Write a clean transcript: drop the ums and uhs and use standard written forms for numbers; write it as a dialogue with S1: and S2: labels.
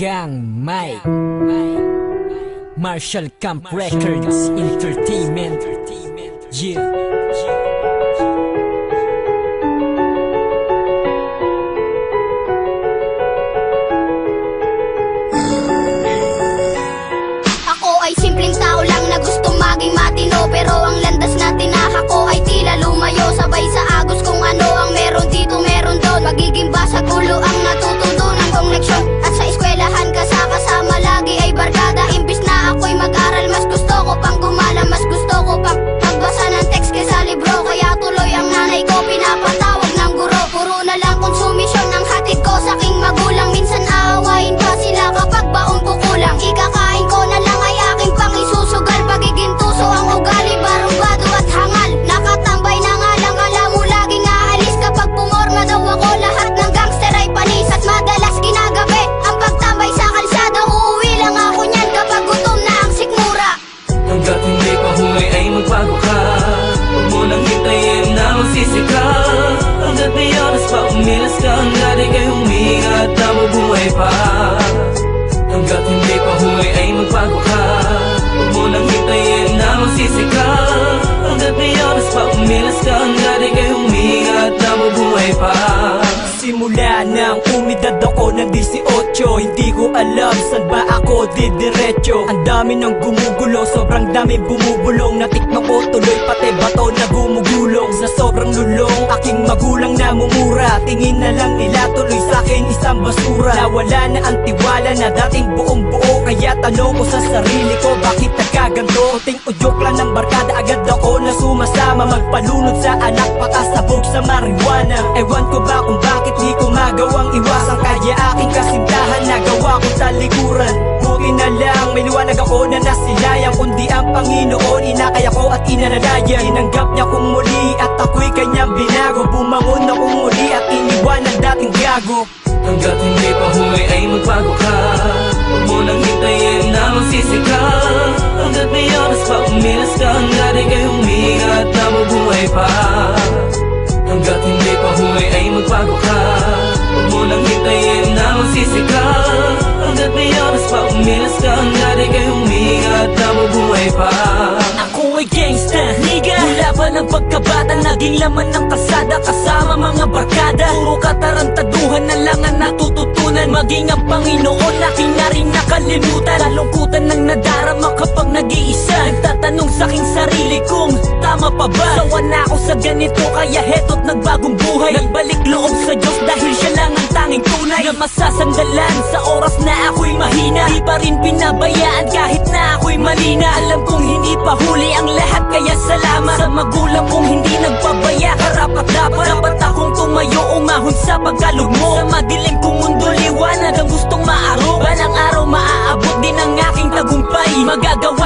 S1: Gang Mike Marshall Camp Records Entertainment. Yeah.
S2: Ako ay simpleng tao lang na gusto maging matino, pero ang landas na tinahak ko ay tila lumayo. Sabay sa agos kung ano ang meron dito meron doon. Magiging basag ulo ang natututunan kong leksyon. At sa eskwelahan kasama lagi ay barkada. Imbis na ako'y mag-aral, mas gusto ko pang gumala. Mas gusto ko pang magbasa ng text kaysa libro. Kaya tuloy ang nanay ko pinapatawag ng guro. Puro na lang konsumisyon ang hatid ko sa aking magulang. Minsan aawain pa sila kapag baon ko kulang. Ikakain ko na lang ay aking pangisusugal. Pagiging tuso ang ugali, barumbado at hangal. Nakatambay na nga lang, alam mo laging aalis. Kapag pumorma daw ako, lahat ng gangster ay panis. At madalas ginagabi ang pagtambay sa kalsada. Uuwi lang ako niyan kapag gutom na ang sikmura.
S3: Hanggat hindi pa huli ay magbago ka. Huwag mo nang hintayin na magsisi ka. Hanggat may oras pa umilas ka. Hanggat ika'y huminga at nabubuhay pa. Hanggat hindi pa huli ay magbago ka. Huwag mo nang hintayin na magsisi ka. Hanggat may oras pa umilas ka. Hanggat ika'y huminga at nabubuhay pa.
S4: Simula nang umidad ako ng 18, hindi ko alam saan ba ako didiretso. Ang dami ng gumugulo, sobrang dami bumubulong. Natikman ko tuloy pati bato na gumugulong. Sa sobrang lulong, aking magulang namumura. Tingin na lang nila tuloy sa'kin isang basura. Nawala na ang tiwala na dating buong buo. Kaya tanong ko sa sarili ko, bakit nagkaganto? Ting udyok lang ng barkada, agad ako na sumasama. Magpalunod sa anak, pakasabog sa marijuana. Ewan ko ba kung bakit di ko magawang iwasan. Kaya aking kasintahan nagawa ko talikuran. Buti na lang may liwanag ako na nasilayang. Kundi ang Panginoon inakaya ko at inanalayan. Tinanggap niya kong muli at ako'y kanyang binago. Bumangon akong muli at iniwan ang dating gago.
S3: Hanggat hindi pa huli ay magbago ka. Huwag mo nang hintayin na magsisi ka. Hanggat may oras pa umilas ka. Hanggat ika'y huminga at nabubuhay pa. Hanggat hindi pa huli ay magbago ka. Huwag mo nang hintayin na magsisi ka. Hanggat may oras pa umilas ka. Hanggat ika'y huminga at nabubuhay pa.
S4: Ako ay gangsta, nigga. Mula pa ng pagkabata, naging laman ng kalsada. Kasama mga barkada, puro katarantaduhan na lang ang natututunan. Maging ang Panginoon, aking na rin nakalimutan. Kalungkutan ng nadarama kapag nag-iisa. Nagtatanong sa'king sarili kong tama pa ba? Sawa na ako sa ganito, kaya heto't nagbagong buhay. Nagbalik loob sa Diyos dahil siya lang ang tanging tunay na masasandalan sa oras na ako'y mahina. Di pa rin pinabayaan kahit na ako'y malina. Alam kong hindi pa huli ang lahat, kaya salamat sa magulang kong hindi nagpabaya. Karapat dapat akong tumayo, umahon sa pagkalugmo. Sa madilim kong mundo, liwanag ang gustong maaraw. Balang araw maaabot din ang aking tagumpay. Magagawa